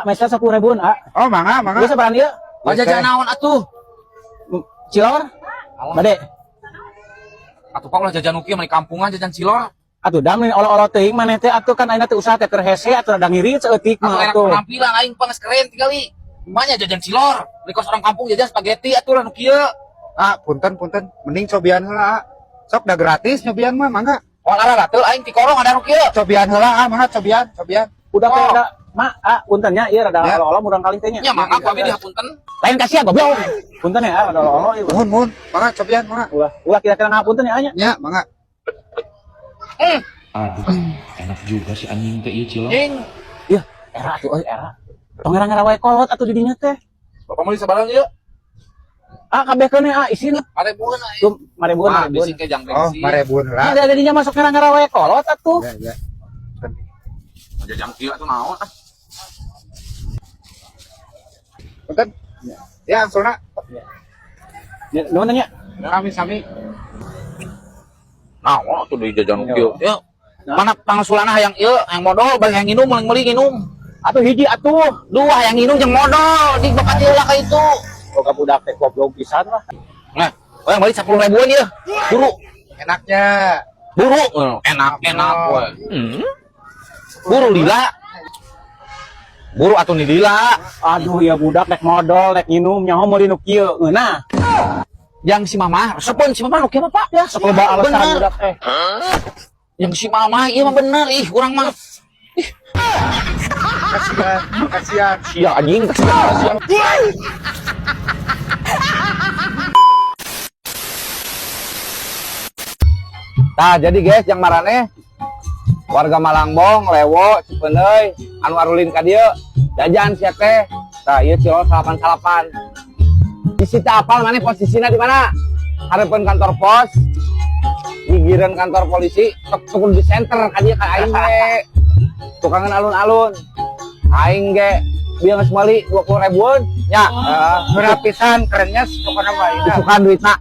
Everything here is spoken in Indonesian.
Mesa 10.000 Oh, mangga. Bisa berani ya? Jajan naon atuh? Cilor? Bade. Atuh pak ulah jajan ukieu mah di kampungan jajan cilor. Atuh dam olo-olo teuing maneh teh atuh kan ayeuna teh usaha teh keur hese atuh rada ngirit saeutik Atuh mah enak atuh. penampilan aing pang keren tinggali. Emanya jajan cilor. Di kos orang kampung jajan spaghetti atuh lah nu kieu. Punten. Mending cobian heula. Sok da gratis nyobian mah, mangga. Oh lara teu aing ti korong ada nu kieu. Cobian heula, mangga cobian. Udah teh ada punten nya ieu rada Ya. olo-olo murang kaling teh nya. Nya mangga abi dihapunten. Lain kasih goblok. Punten ya rada olo-olo ieu. Mun, mangga cobian, mangga. Ulah kira-kira ngapunten ya nya. Ya, mangga. Aduh, enak juga si anjing teh ieu cilok. Cing. Iya, era tuh era. Tong era wae kolot atuh di dinya teh. Bapak mau sabaran ieu. Kabeh keun isin. Marebun aing. Tuh, marebun. Bisi ke jang Oh, bensin. marebun Nah, heula. ada dinya masuk era wae kolot atuh. Ya. Jajan kieu atuh naon? Punten. Ya, angsuna. Nuhun nya. Sami. Naon atuh di jajan kieu? Ya. Mana pangsulana hayang ieu, hayang modal, bari hayang nginum, meuli nginum. Atuh hiji atuh. Dua hayang nginum jeung modal, di bakat ieu lah ka itu. Boga budak teh goblok pisan lah. Nah, yang balik 10.000-an ya. Buru. Enaknya. Buru. Enak we. Buru lila. Buru atuh ni lila. Aduh ya budak rek modal, rek nginum nyaho meuli nu kieu. Ngeunah. Yang si mama, resepeun si mama nu kieu mah Pak. Ya, Sok loba alasan bener. budak teh. Yang si mama ieu mah bener ih, urang mah. Kasihan. Sia anjing kasihan. Nah, jadi guys, yang marane warga Malangbong, Lewo, Cipeuneuy, anu arulin ka dieu, jajan sia teh. Tah, ieu cilor 88. Disita apal maneh posisinya di mana? Hareupeun kantor pos, gigireun kantor polisi, tukang di center ka dieu ka aing ge. Tukangan alun-alun. Aing ge bieu geus meuli 20.000-an. Nya, Murah pisan, kerennya pokoknya mah. isukan duitna.